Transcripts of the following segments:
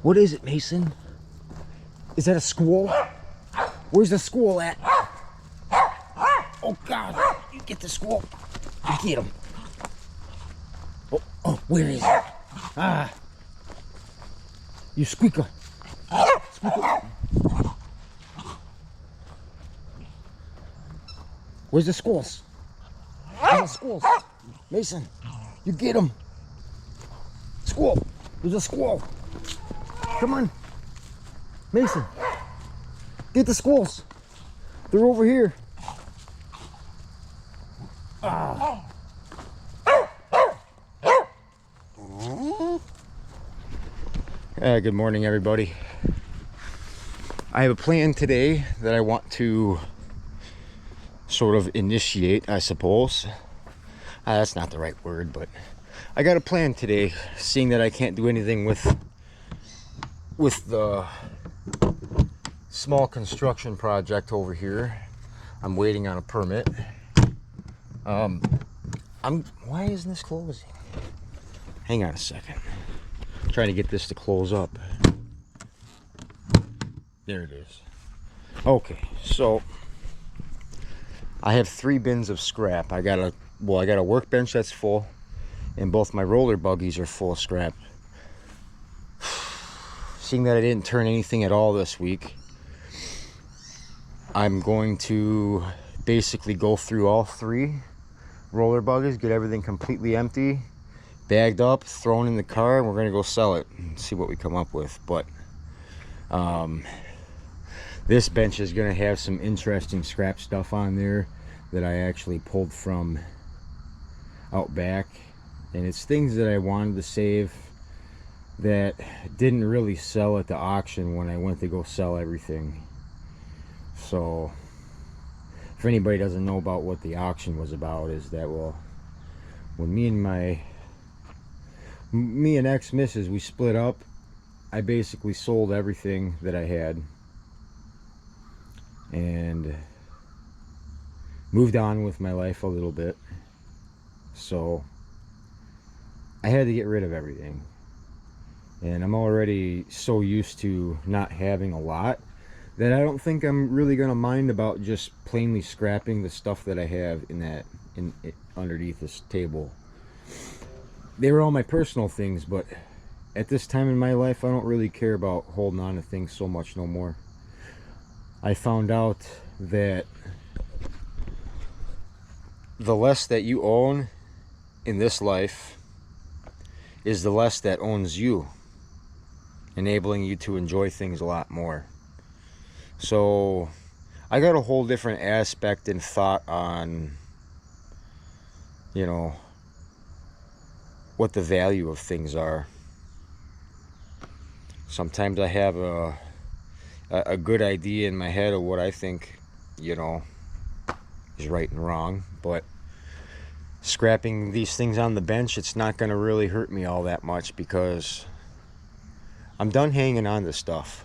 What is it, Mason? Is that a squirrel? Where's the squirrel at? Oh God, you get the squirrel. You get him. Oh, where is he? Ah. You squeaker. Squeaker. Where's the squirrels? Where's the squirrels? Mason, you get him. Squirrel. There's a squirrel. Come on. Mason, get the squirrels. They're over here. Ah. Good morning, everybody. I have a plan today that I want to sort of initiate, I suppose. That's not the right word, but I got a plan today, seeing that I can't do anything with the small construction project over here. I'm waiting on a permit. Why isn't this closing? Hang on a second. I'm trying to get this to close up. There it is. Okay, so I have 3 bins of scrap. I got a workbench that's full, and both my roller buggies are full of scrap. Seeing that I didn't turn anything at all this week, I'm going to basically go through all 3 roller buggies, get everything completely empty, bagged up, thrown in the car, and we're going to go sell it and see what we come up with. But this bench is going to have some interesting scrap stuff on there that I actually pulled from out back, and it's things that I wanted to save that didn't really sell at the auction when I went to go sell everything. So if anybody doesn't know about what the auction was about, is that, well, when me and ex-missus, we split up, I basically sold everything that I had and moved on with my life a little bit. So I had to get rid of everything, and I'm already so used to not having a lot that I don't think I'm really gonna mind about just plainly scrapping the stuff that I have underneath this table. They were all my personal things, but at this time in my life, I don't really care about holding on to things so much no more. I found out that the less that you own in this life is the less that owns you, enabling you to enjoy things a lot more. So I got a whole different aspect and thought on, you know, what the value of things are. Sometimes I have a good idea in my head of what I think, you know, is right and wrong, but scrapping these things on the bench, it's not going to really hurt me all that much, because I'm done hanging on to stuff.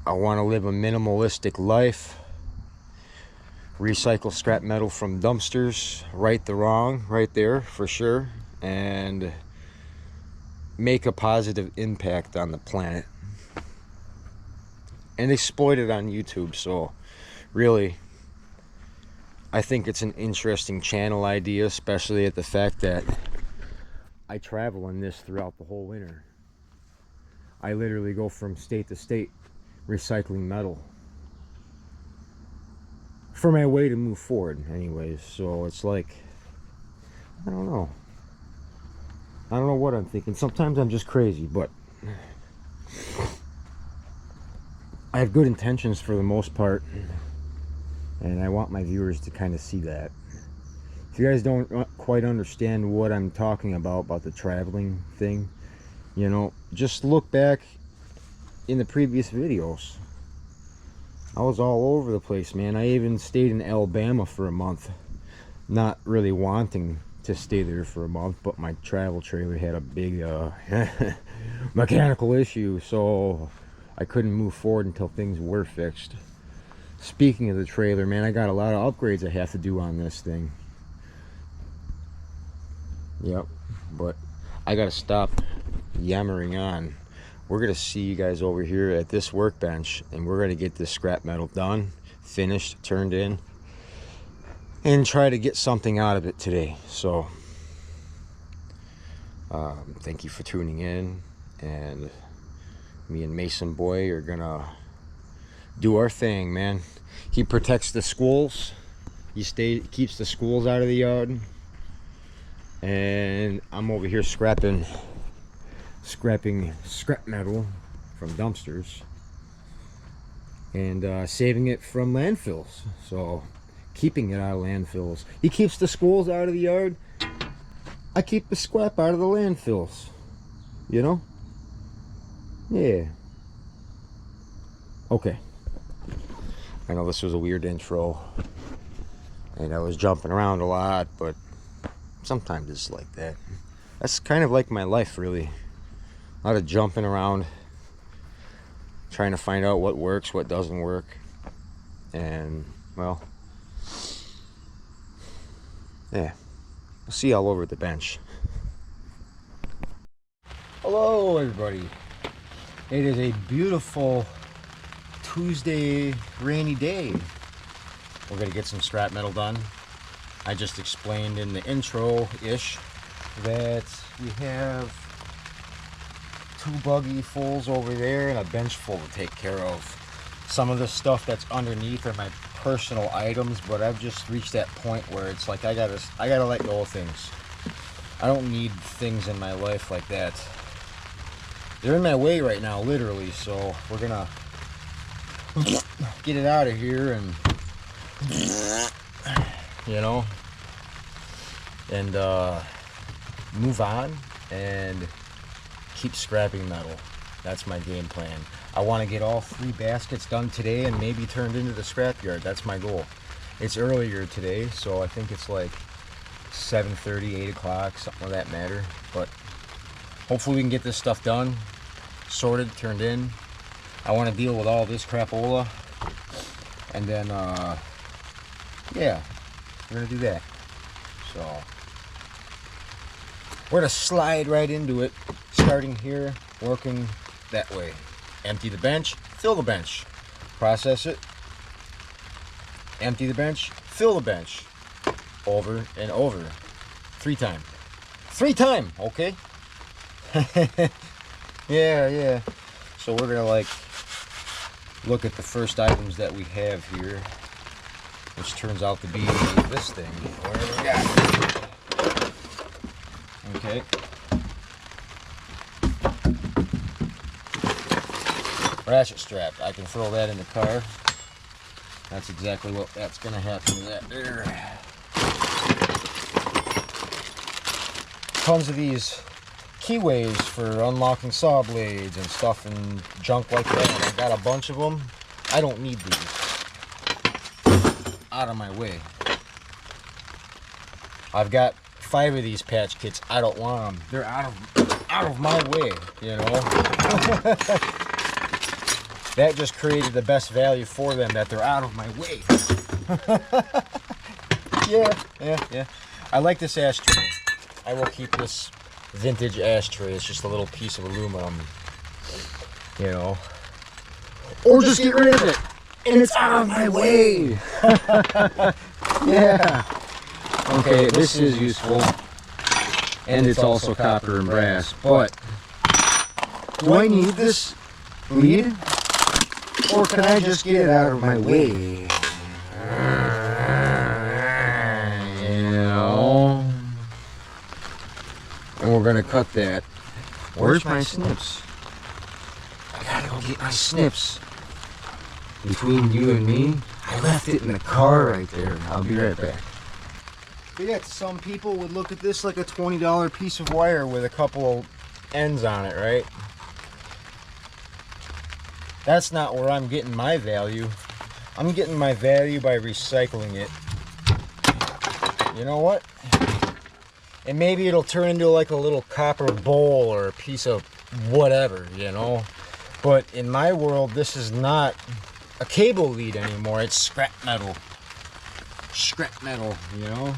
I want to live a minimalistic life, recycle scrap metal from dumpsters, right the wrong, right there for sure, and make a positive impact on the planet and exploit it on YouTube. So really, I think it's an interesting channel idea, especially at the fact that I travel in this throughout the whole winter. I literally go from state to state recycling metal for my way to move forward anyways. So it's like, I don't know what I'm thinking. Sometimes I'm just crazy, but I have good intentions for the most part, and I want my viewers to kind of see that. If you guys don't quite understand what I'm talking about the traveling thing, you know, just look back in the previous videos. I was all over the place, man. I even stayed in Alabama for a month, not really wanting to stay there for a month, but my travel trailer had a big mechanical issue, so I couldn't move forward until things were fixed. Speaking of the trailer, man, I got a lot of upgrades I have to do on this thing. Yep, but I gotta stop yammering on. We're gonna see you guys over here at this workbench, and we're gonna get this scrap metal done, finished, turned in, and try to get something out of it today. So thank you for tuning in, and me and Mason Boy are gonna do our thing, man. He protects the schools. He keeps the schools out of the yard, and I'm over here scrapping scrap metal from dumpsters and saving it from landfills. So keeping it out of landfills. He keeps the schools out of the yard. I keep the scrap out of the landfills. You know? Yeah. Okay. I know this was a weird intro, and I was jumping around a lot, but sometimes it's like that. That's kind of like my life, really. A lot of jumping around, trying to find out what works, what doesn't work, and, well, yeah. I'll see you all over at the bench. Hello, everybody. It is a beautiful Tuesday rainy day. We're gonna get some scrap metal done. I just explained in the intro-ish that we have 2 buggy fulls over there and a bench full to take care of. Some of the stuff that's underneath are my personal items, but I've just reached that point where it's like I gotta let go of things. I don't need things in my life like that. They're in my way right now, literally, so we're gonna get it out of here and, you know, and move on and keep scrapping metal. That's my game plan. I want to get all 3 baskets done today and maybe turned into the scrapyard. That's my goal. It's earlier today, so I think it's like 7:30, 8 o'clock, something of that matter. But hopefully we can get this stuff done, sorted, turned in. I want to deal with all this crapola, and then yeah, we're gonna do that. So we're gonna slide right into it, starting here, working that way. Empty the bench, fill the bench, process it, empty the bench, fill the bench, over and over, 3 times. 3 times, okay? Yeah. So we're gonna like look at the first items that we have here, which turns out to be this thing. What do we got? Okay. Ratchet strap. I can throw that in the car. That's exactly what that's gonna happen to that there. Tons of these keyways for unlocking saw blades and stuff and junk like that. I got a bunch of them. I don't need these. Out of my way. I've got 5 of these patch kits. I don't want them. They're out of my way, you know. That just created the best value for them, that they're out of my way. Yeah. I like this ashtray. I will keep this vintage ashtray. It's just a little piece of aluminum, you know. Or just get rid of it, and it's out of my way. Yeah. Okay, this is useful, and it's also copper and brass. But do I need this lead? Or can I just get it out of my way? You know? And we're gonna cut that. Where's my snips? I gotta go get my snips. Between you and me, I left it in the car right there. I'll be right back. But yeah, some people would look at this like a $20 piece of wire with a couple of ends on it, right? That's not where I'm getting my value. I'm getting my value by recycling it. You know what? And maybe it'll turn into like a little copper bowl or a piece of whatever, you know? But in my world, this is not a cable lead anymore. It's scrap metal. Scrap metal, you know?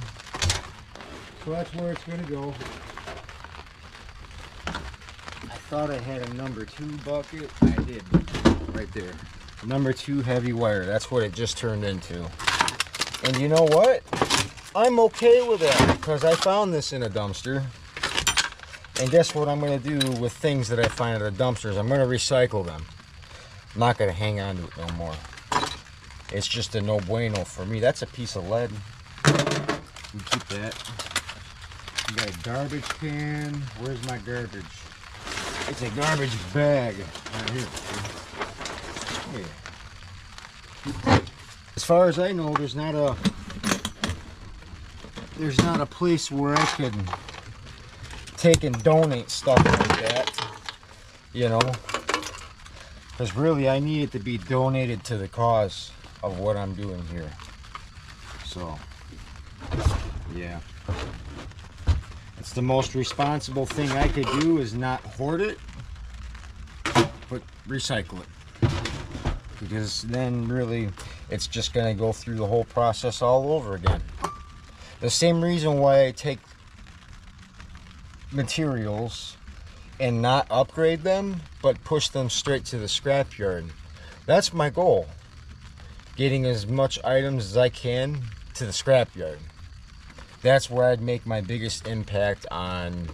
So that's where it's gonna go. I thought I had a number 2 bucket. I did. Right there. Number 2 heavy wire. That's what it just turned into. And you know what? I'm okay with that because I found this in a dumpster. And guess what I'm going to do with things that I find at the dumpsters? I'm going to recycle them. I'm not going to hang on to it no more. It's just a no bueno for me. That's a piece of lead. We keep that. We got a garbage can. Where's my garbage? It's a garbage bag. Right here. Here. As far as I know, there's not a place where I can take and donate stuff like that. You know, because really I need it to be donated to the cause of what I'm doing here. So, yeah. It's the most responsible thing I could do is not hoard it, but recycle it. Because then really it's just going to go through the whole process all over again. The same reason why I take materials and not upgrade them, but push them straight to the scrapyard. That's my goal. Getting as much items as I can to the scrapyard. That's where I'd make my biggest impact on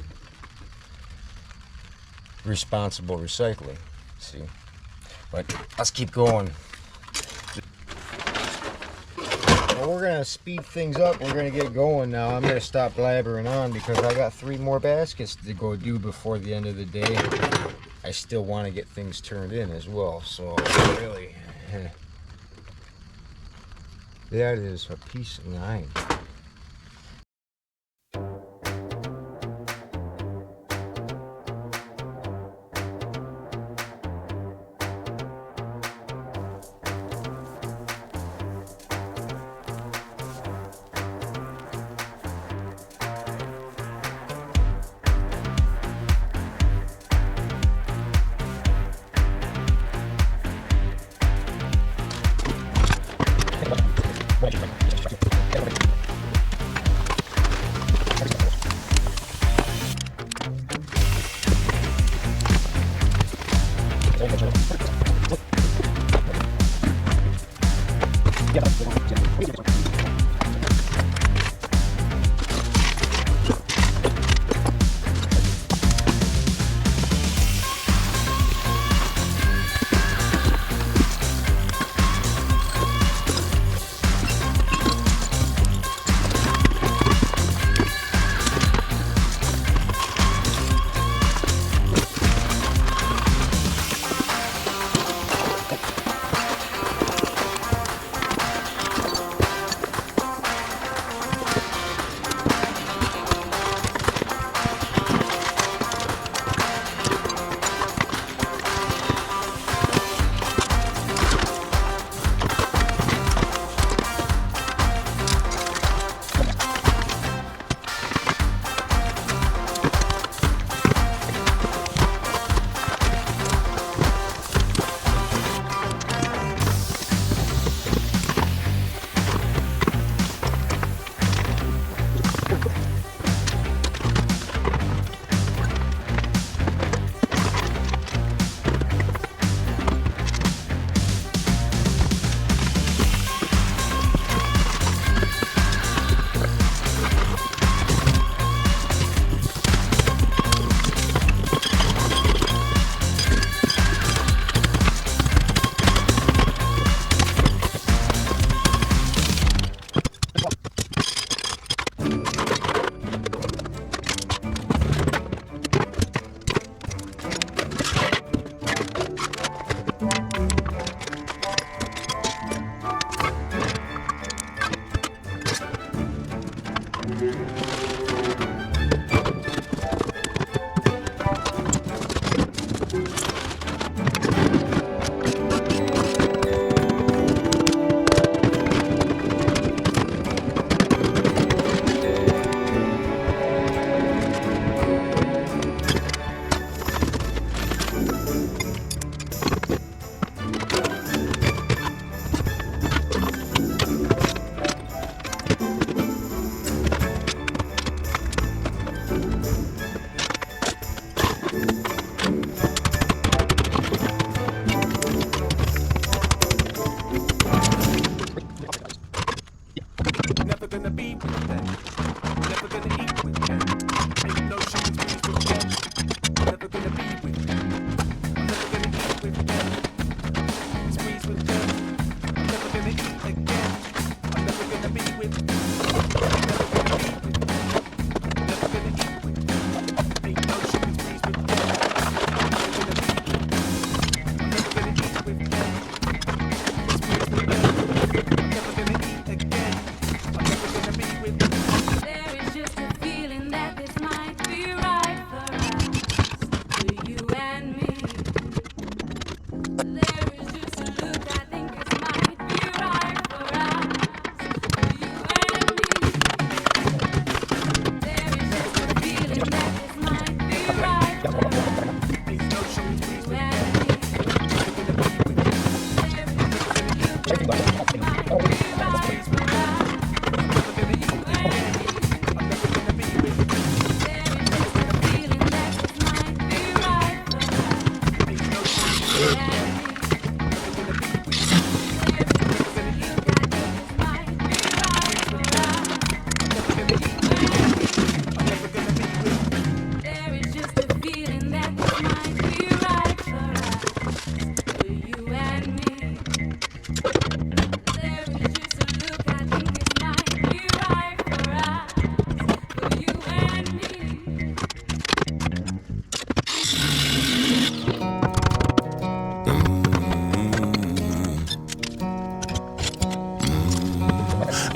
responsible recycling. See? But let's keep going. Well, we're gonna speed things up. We're gonna get going now. I'm gonna stop blabbering on because I got 3 more baskets to go do before the end of the day. I still want to get things turned in as well. So really, that is a piece of 9.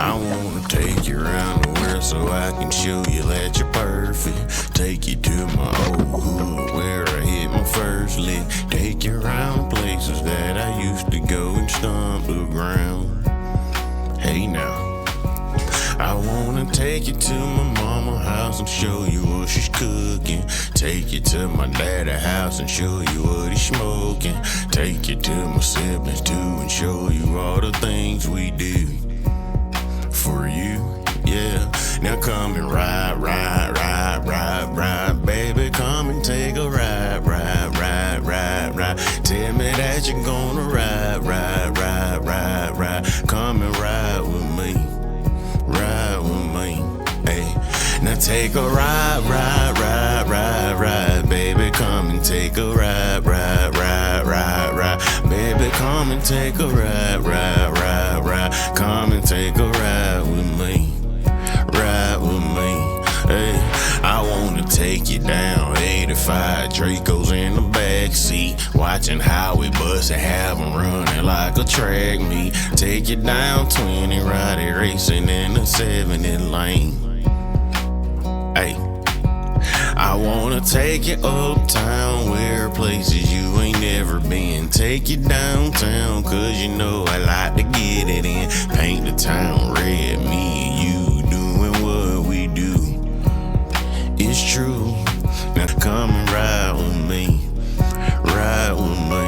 I wanna take you around the world so I can show you that you're perfect. Take you to my old hood where I hit my first lick. Take you around places that I used to go and stomp the ground. Hey now, I wanna take you to my mama's house and show you what she's cooking. Take you to my daddy's house and show you what he's smoking. Take you to my siblings too and show you all the things we do for you, yeah. Now come and ride, ride, ride, ride, ride, baby. Come and take a ride, ride, ride, ride, ride. Tell me that you're gonna ride, ride, ride, ride, ride. Come and ride with me, ride with me, hey. Now take a ride, ride, ride, ride, ride, baby. Come and take a ride, ride, ride, ride, ride, baby. Come and take a ride, ride, ride, ride. Come and take a ride with me, ride with me, hey. I wanna take you down 85 Dracos in the backseat, watching how we bust and have 'em running like a track meet. Take you down 20 Roddy racing in the 70 lane. Hey, I wanna take you uptown where places you ain't never been. Take you downtown cause you know I like to get it in. Paint the town red, me and you doing what we do. It's true, now come and ride with me, ride with me.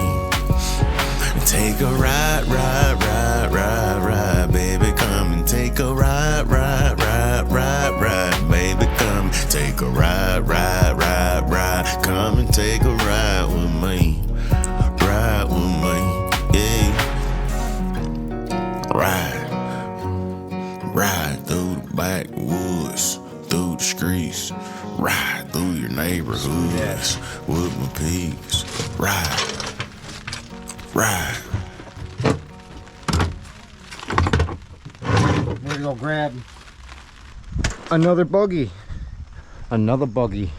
Take a ride, ride, ride, ride, ride, baby. Come and take a ride, ride, ride, ride, ride, baby. Come take a ride, ride, ride, ride. Come and take a ride with me, ride with me, yeah. Ride, ride through the backwoods, through the streets, ride through your neighborhoods with my pigs. Ride, ride. We're gonna go grab another buggy. Another buggy.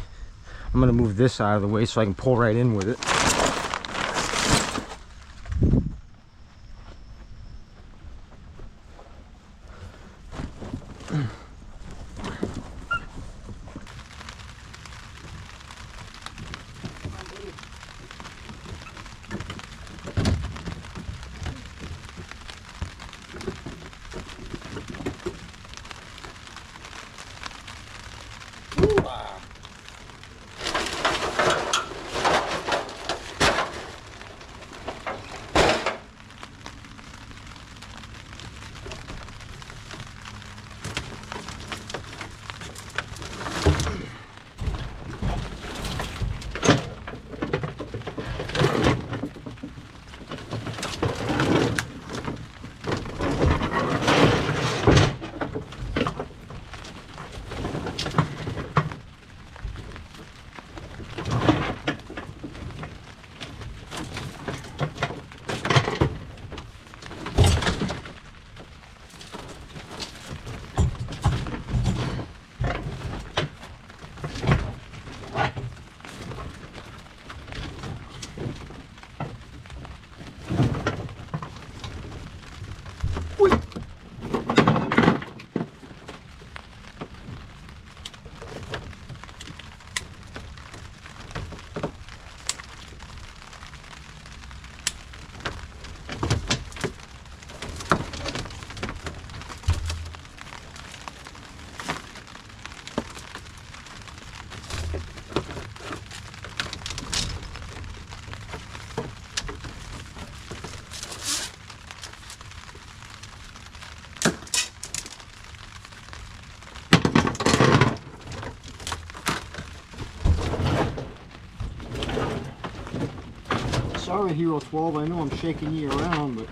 I'm gonna move this out of the way so I can pull right in with it. Alright, Hero 12, I know I'm shaking you around, but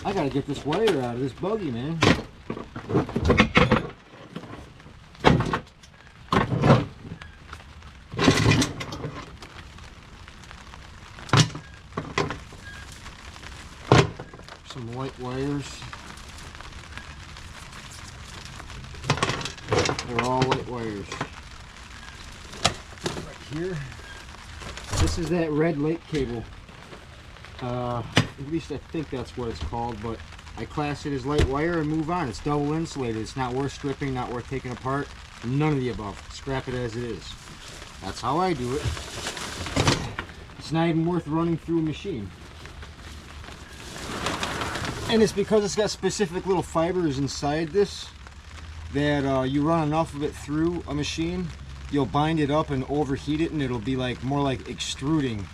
I gotta get this wire out of this buggy, man. Some light wires. They're all light wires. Right here. This is that red light cable. At least I think that's what it's called, but I class it as light wire and move on. It's double insulated. It's not worth stripping, not worth taking apart. None of the above. Scrap it as it is. That's how I do it. It's not even worth running through a machine. And it's because it's got specific little fibers inside this that you run enough of it through a machine, you'll bind it up and overheat it, and it'll be like more like extruding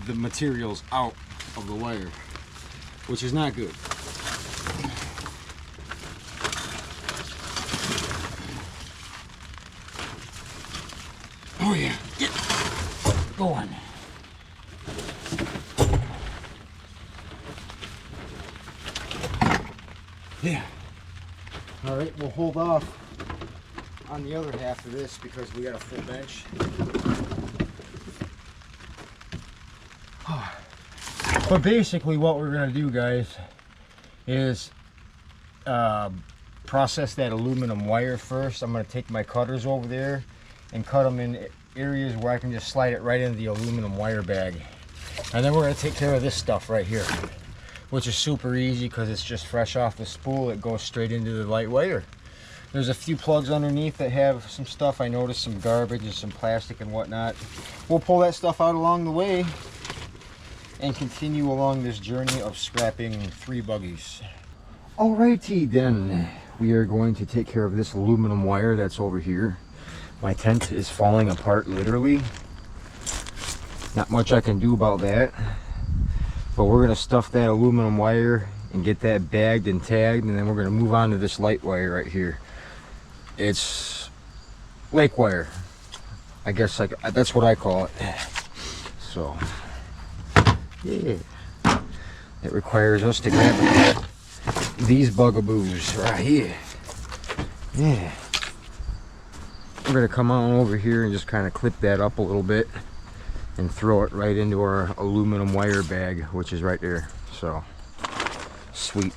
the materials out of the wire, which is not good. Oh yeah, get going. Yeah. All right, we'll hold off on the other half of this because we got a full bench. But basically what we're going to do, guys, is process that aluminum wire first. I'm going to take my cutters over there and cut them in areas where I can just slide it right into the aluminum wire bag. And then we're going to take care of this stuff right here, which is super easy because it's just fresh off the spool. It goes straight into the light wire. There's a few plugs underneath that have some stuff. I noticed some garbage and some plastic and whatnot. We'll pull that stuff out along the way and continue along this journey of scrapping 3 buggies. Alrighty then, we are going to take care of this aluminum wire that's over here. My tent is falling apart literally. Not much I can do about that, but we're going to stuff that aluminum wire and get that bagged and tagged, and then we're going to move on to this light wire right here. It's lake wire, I guess, like that's what I call it. So yeah, it requires us to grab these bugaboos right here. Yeah, we're gonna come on over here and just kind of clip that up a little bit and throw it right into our aluminum wire bag, which is right there. So sweet.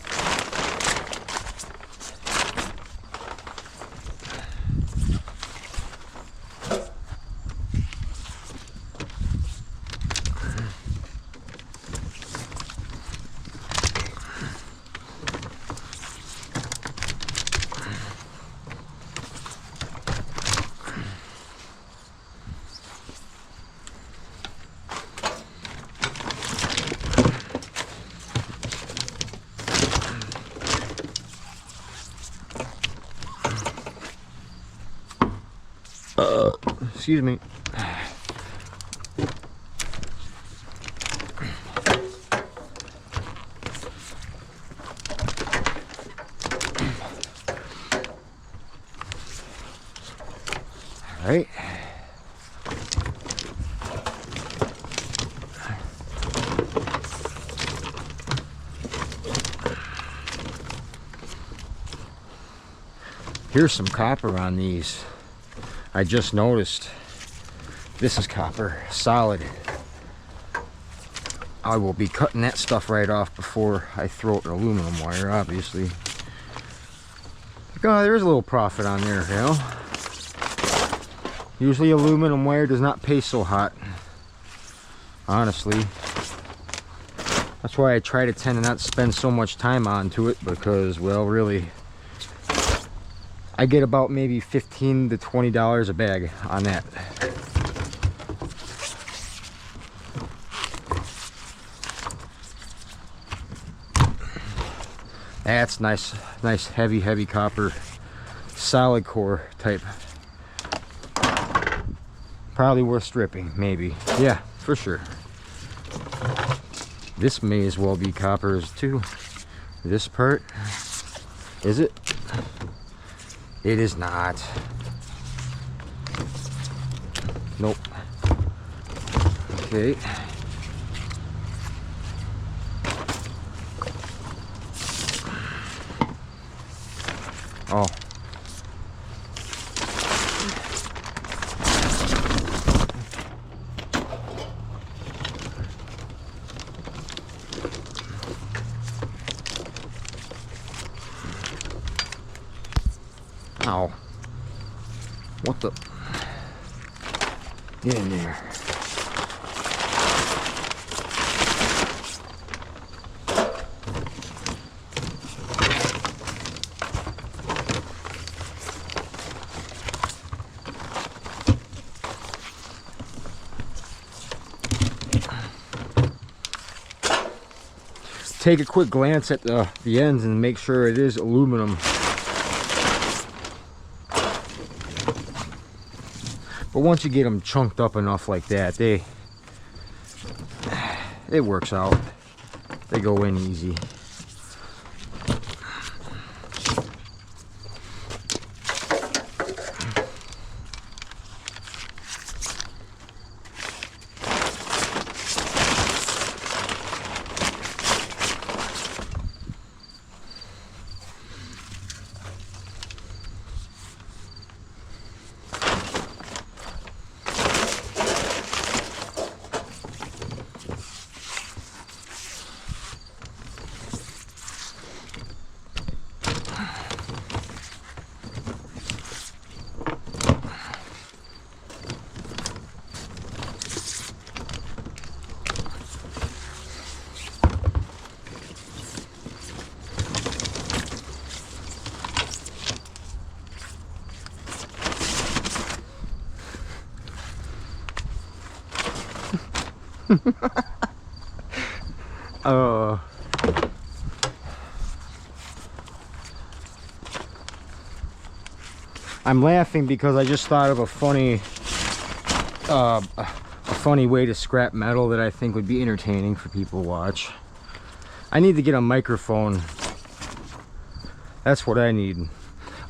Excuse me. All right. Here's some copper on these. I just noticed this is copper, solid. I will be cutting that stuff right off before I throw it in aluminum wire, obviously. God, there's a little profit on there, you know. Usually aluminum wire does not pay so hot, honestly. That's why I try to tend to not spend so much time onto it, because, well, really, I get about maybe $15 to $20 a bag on that. That's nice heavy copper, solid core type. Probably worth stripping, maybe. Yeah, for sure. This may as well be coppers too. This part, is it? It is not. Nope. Okay. Oh. Ow. What the? Get in there. Take a quick glance at the ends and make sure it is aluminum. But once you get them chunked up enough like that, it works out. They go in easy. I'm laughing because I just thought of a funny way to scrap metal that I think would be entertaining for people to watch. I need to get a microphone. That's what I need.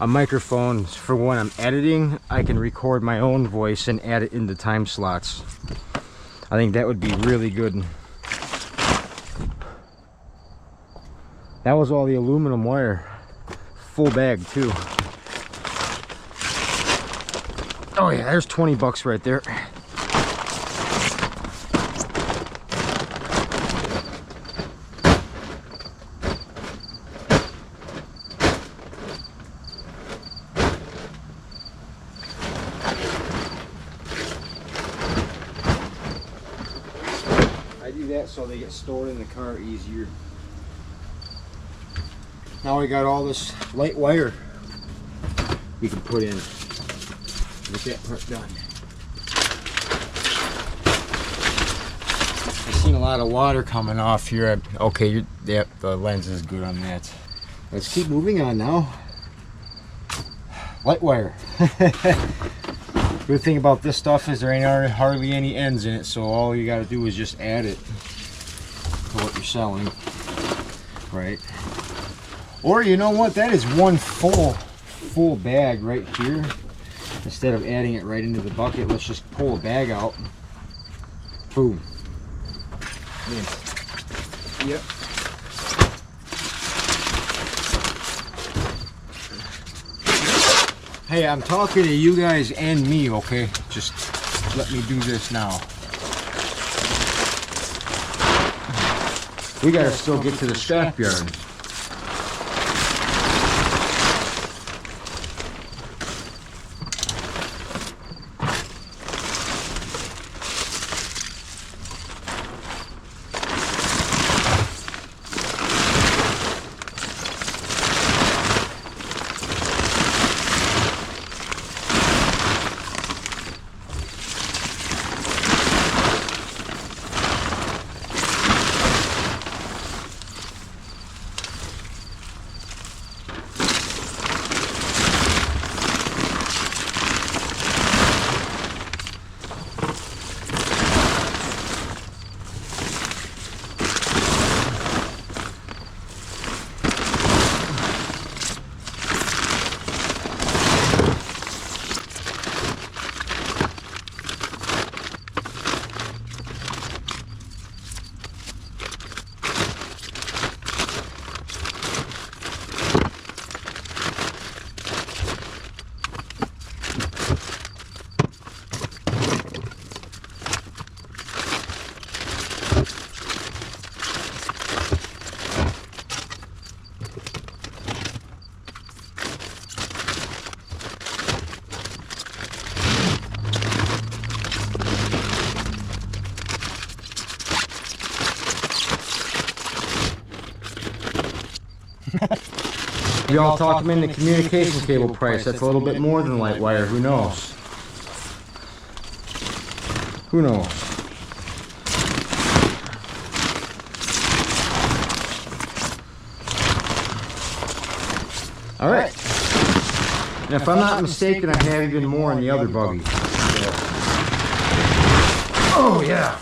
A microphone for when I'm editing. I can record my own voice and add it into time slots. I think that would be really good. That was all the aluminum wire. Full bag too. Oh yeah, there's 20 bucks right there. I do that so they get stored in the car easier. Now we got all this light wire we can put in. Get that part done. I've seen a lot of water coming off here. Okay, the lens is good on that. Let's keep moving on now. Light wire. Good thing about this stuff is there ain't hardly any ends in it, so all you got to do is just add it to what you're selling, right? Or you know what? That is one full bag right here. Instead of adding it right into the bucket, let's just pull a bag out. Boom. Yep. Hey, I'm talking to you guys and me, okay? Just let me do this now. We gotta still get to the scrapyard. Maybe I'll talk them into communication cable price. That's a little bit more than light wire. Who knows? Who knows? All right. And if I'm not mistaken, I have even more in the other buggy. Oh, yeah.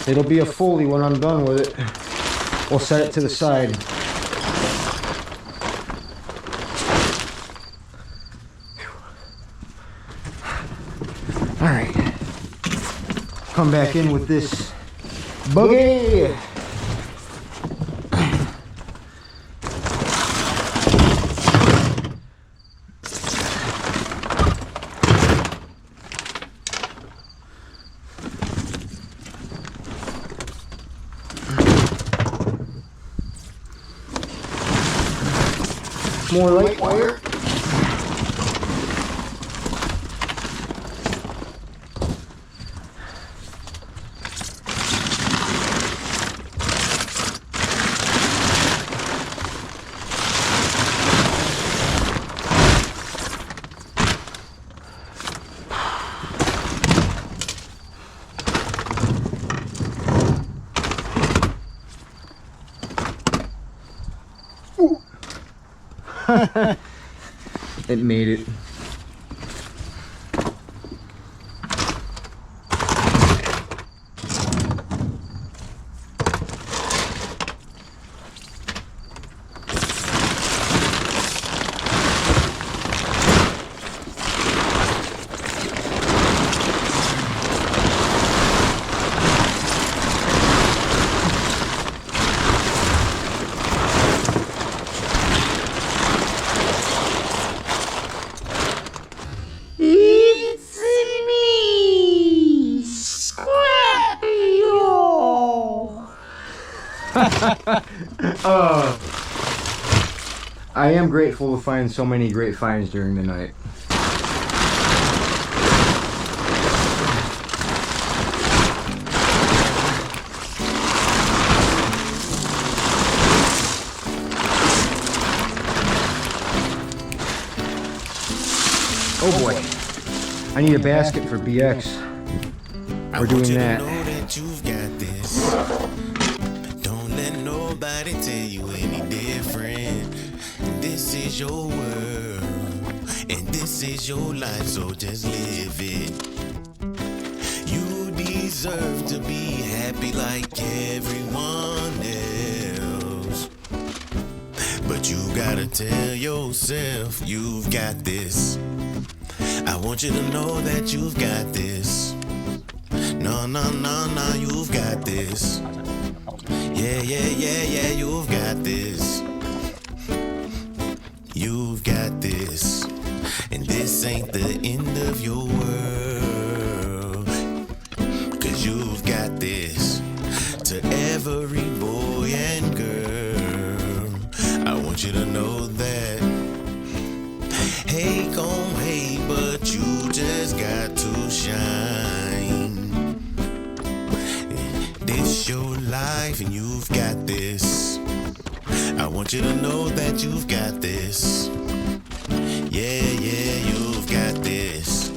It'll be a Foley when I'm done with it. We'll set it to the side. All right. Come back in with this buggy. More light wire. It made it. I am grateful to find so many great finds during the night. Oh boy, I need a basket for BX. We're doing that. Don't let nobody tell you any different. This is your world, and this is your life, so just live it. You deserve to be happy like everyone else, but you gotta tell yourself you've got this. I want you to know that you've got this. No, no, no, no, you've got this. Yeah, yeah, yeah, yeah, you've got this. You've got this. And this ain't the end of your world. 'Cause you've got this. To every boy and girl, I want you to know that. Hate gon' hate, but you just got to shine. This your life and you've got this. I want you to know that you've got this. Yeah, yeah, you've got this.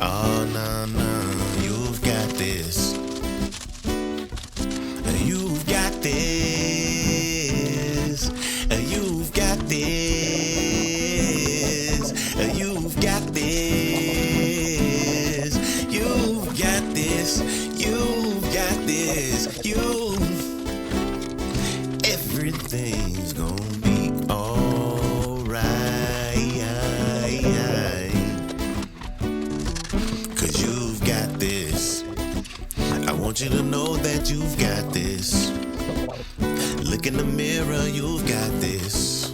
Oh, no, no, you've got this. You've got this. You've got this. You've got this. You've got this. You've got this. Everything's gonna be alright. 'Cause you've got this. I want you to know that you've got this. Look in the mirror, you've got this.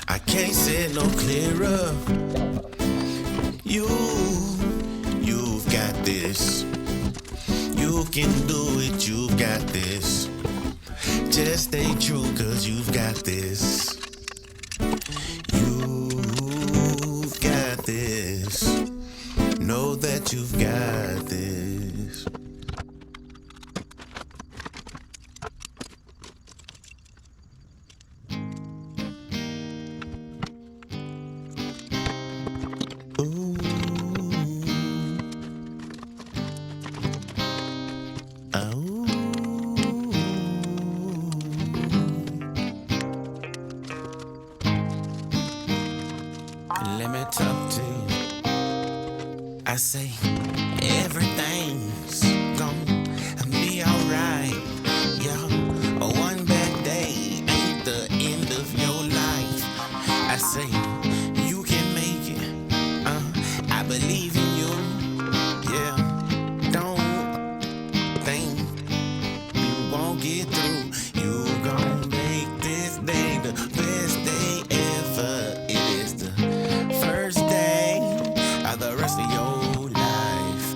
I can't say it no clearer. You've got this. You can do it, you've got this. Just stay true, 'cause you've got this. You've got this. Know that you've got this. Let me talk to you. I say everything's gonna be alright. Yeah, one bad day ain't the end of your life. I say you can make it. I believe in you. Yeah, don't think you won't get through. You gon' make this day the best day ever. It is the first day of the rest of your life.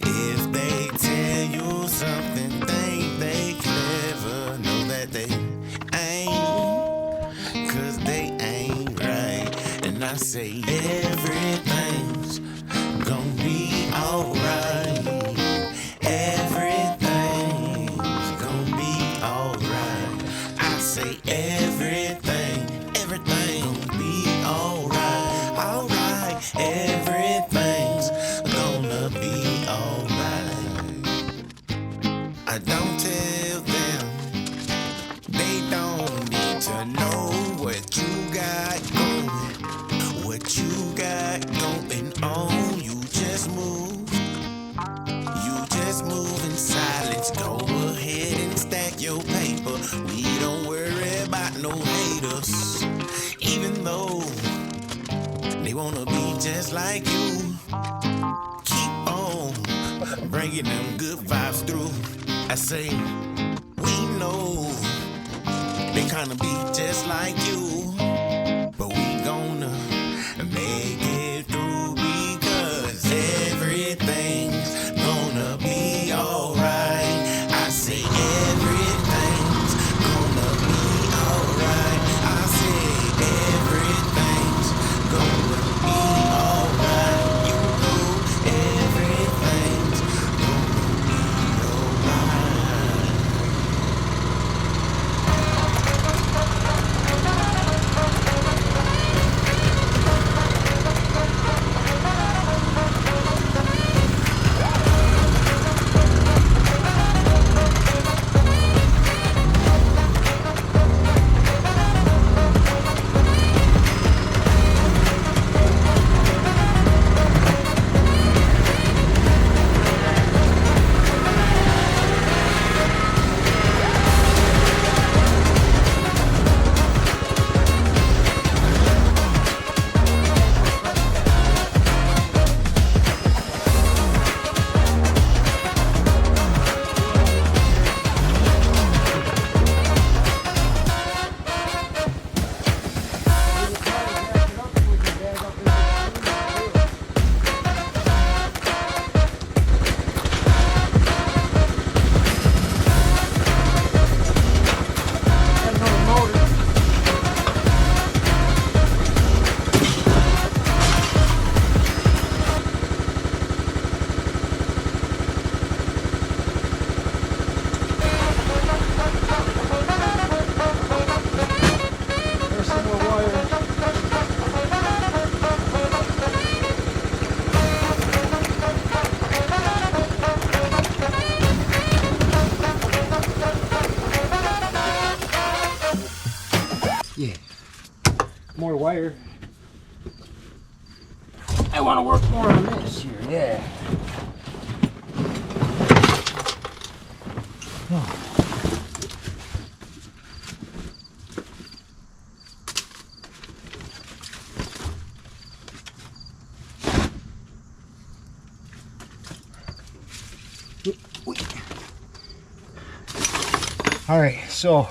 If they tell you something, think they clever. Know that they ain't, cause they ain't right. And I say everything's gonna be alright. Everything's gonna be alright. I say everything gonna be alright. Alright, everything's gonna be alright. I don't tell them, they don't need to know what you got going. What you got going on, you just move. You just move in silence. Go ahead and stack your paper. We don't worry about no haters. Even though they wanna be just like you. Keep on bringing them good vibes through. I say, we know they kinda be just like you. But we gonna make it through because everything's gonna be alright. I say everything's gonna be alright. I say everything's gonna be alright. You know everything's gonna be alright. Yeah, more wire. I want to work more on this here. Yeah. All right, so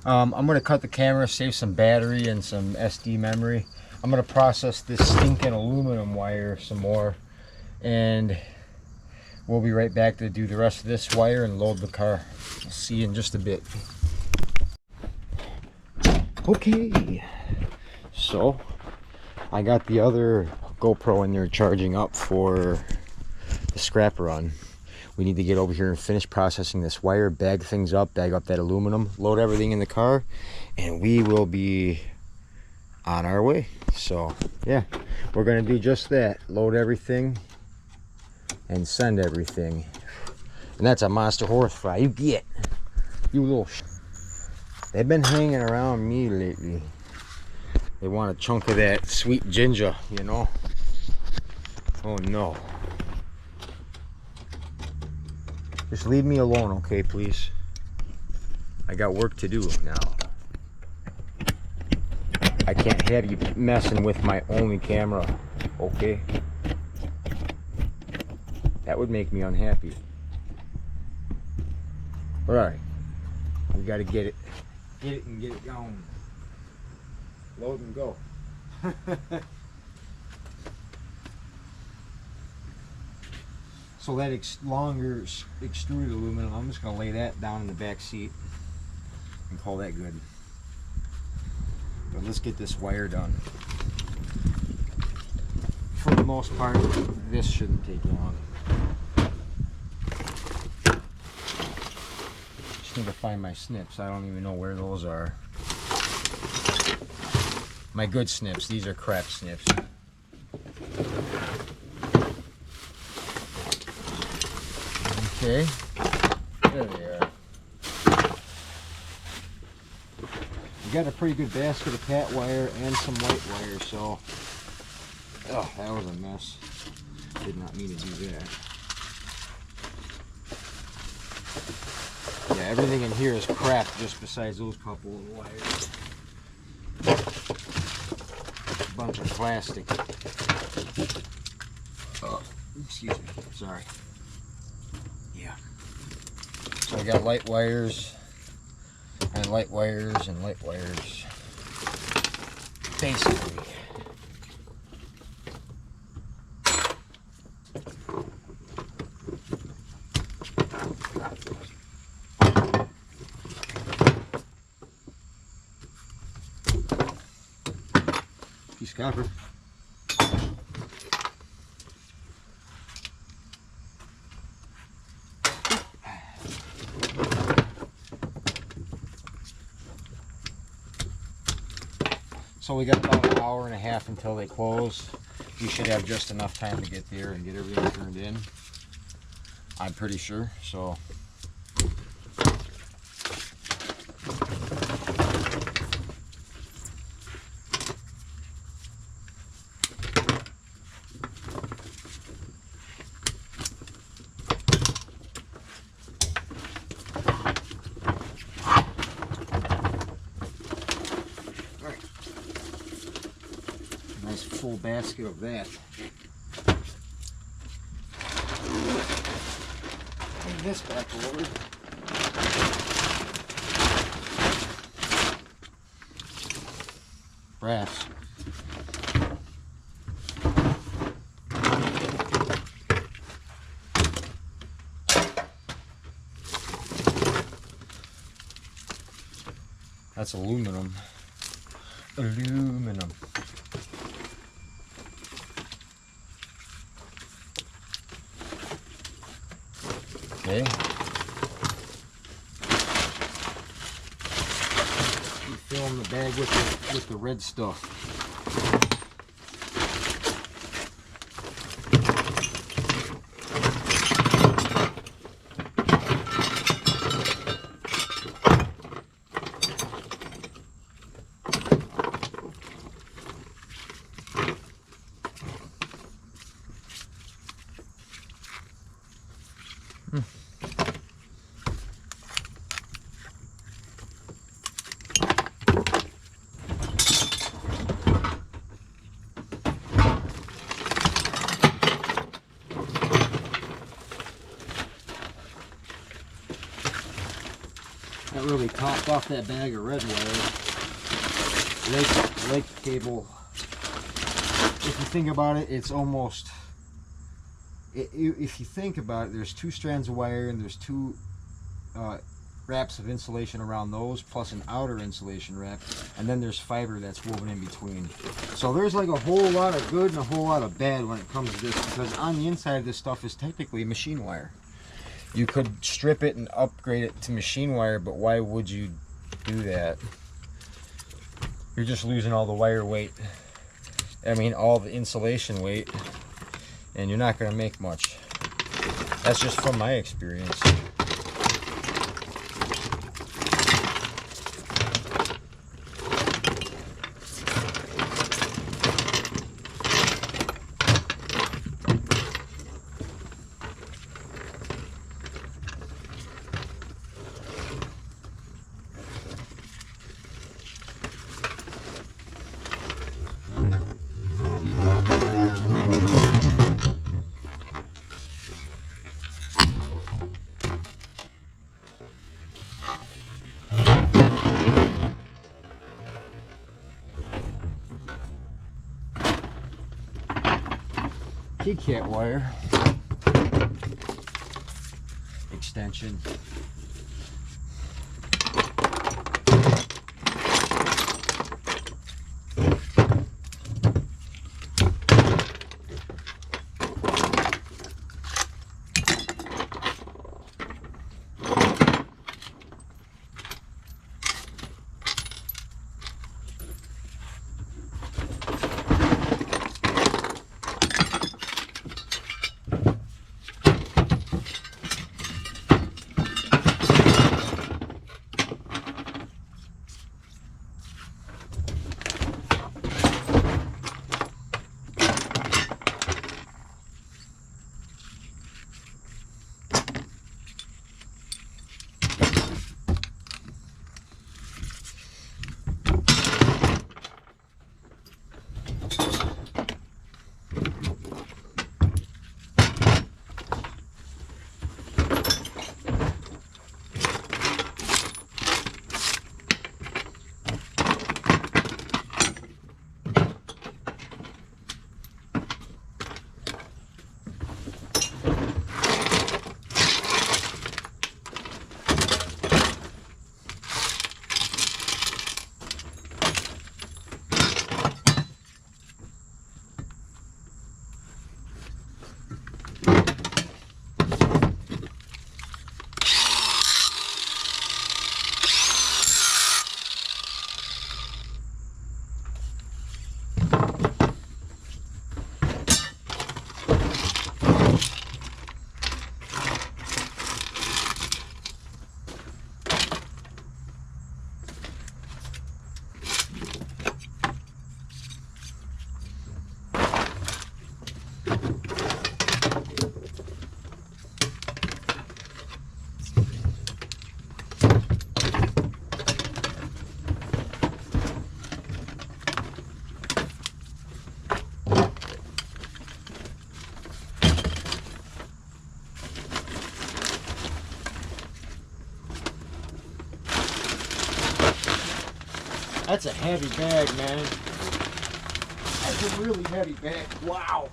I'm going to cut the camera, save some battery and some SD memory. I'm going to process this stinking aluminum wire some more, and we'll be right back to do the rest of this wire and load the car. We'll see you in just a bit. Okay, so I got the other GoPro in there charging up for the scrap run. We need to get over here and finish processing this wire, bag things up, bag up that aluminum, load everything in the car, and we will be on our way. So yeah, we're gonna do just that, load everything and send everything. And that's a monster horse fry. You get, you little they've been hanging around me lately. They want a chunk of that sweet ginger, you know. Oh no. Just leave me alone, okay, please? I got work to do now. I can't have you messing with my only camera, okay? That would make me unhappy. Alright. We gotta get it. Get it and get it going. Load and go. So that longer extruded aluminum, I'm just going to lay that down in the back seat and call that good. But let's get this wire done. For the most part, this shouldn't take long. Just need to find my snips. I don't even know where those are. My good snips. These are crap snips. Okay, there they are. We got a pretty good basket of cat wire and some white wire, so oh, that was a mess. Did not mean to do that. Yeah, everything in here is crap just besides those couple of wires. A bunch of plastic. Oh, excuse me, sorry. Yeah. So I got light wires and light wires and light wires. Basically. Piece of copper. So we got about an hour and a half until they close. You should have just enough time to get there and get everything turned in. I'm pretty sure, so. Nice full basket of that. Bring this back over. Brass. That's aluminum. Aluminum. Okay. You fill in the bag with the red stuff. That really topped off that bag of red wire. Lake cable. If you think about it, it's almost. If you think about it, there's two strands of wire and there's two wraps of insulation around those, plus an outer insulation wrap, and then there's fiber that's woven in between. So there's like a whole lot of good and a whole lot of bad when it comes to this, because on the inside of this stuff is technically machine wire. You could strip it and upgrade it to machine wire, but why would you do that? You're just losing all the wire weight. I mean, all the insulation weight, and you're not going to make much. That's just from my experience. keycat wire extension. That's a heavy bag, man. That's a really heavy bag. Wow.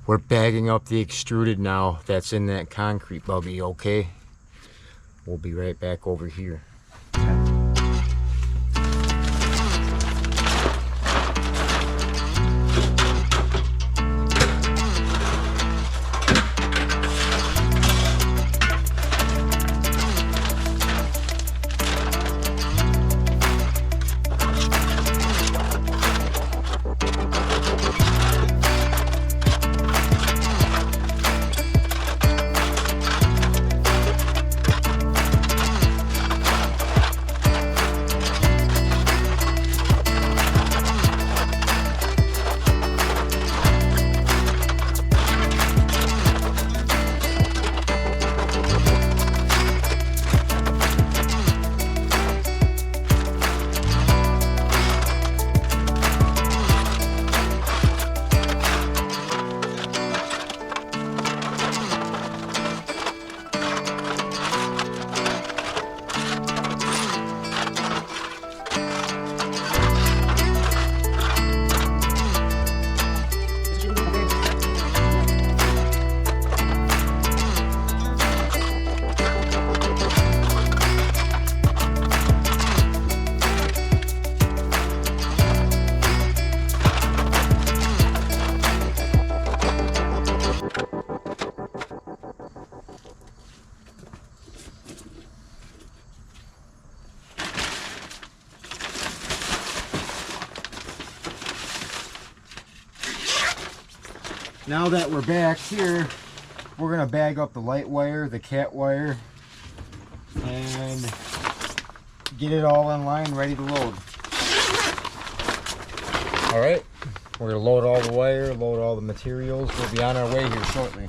We're bagging up the extruded now that's in that concrete buggy, okay? We'll be right back over here. Now that we're back here, we're gonna bag up the light wire, the cat wire, and get it all in line, ready to load. All right, we're gonna load all the wire, load all the materials. We'll be on our way here shortly.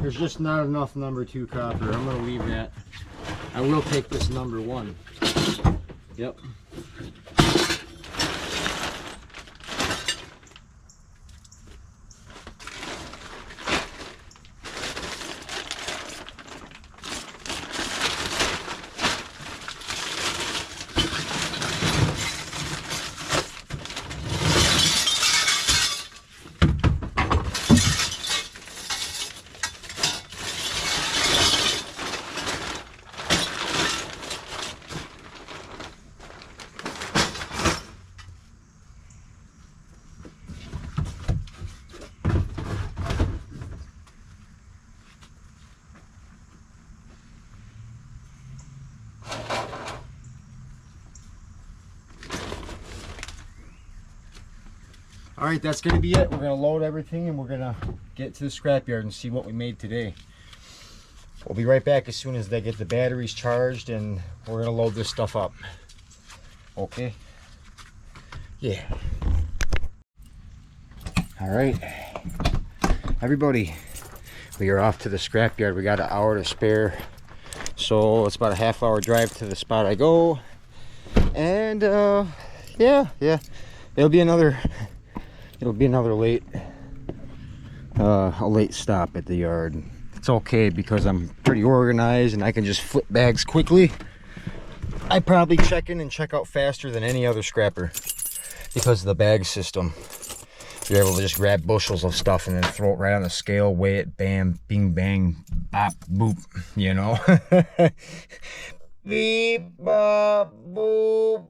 There's just not enough number 2 copper. I'm gonna leave that. I will take this number 1. Yep. All right, that's gonna be it. We're gonna load everything and we're gonna get to the scrapyard and see what we made today. We'll be right back as soon as they get the batteries charged and we're gonna load this stuff up. Okay? Yeah. All right, everybody, we are off to the scrapyard. We got an hour to spare, so it's about a half-hour drive to the spot I go. And yeah, it'll be another late a late stop at the yard. It's okay because I'm pretty organized and I can just flip bags quickly. I probably check in and check out faster than any other scrapper because of the bag system. You're able to just grab bushels of stuff and then throw it right on the scale, weigh it, bam, bing, bang, bop, boop, you know. Beep, bop, boop.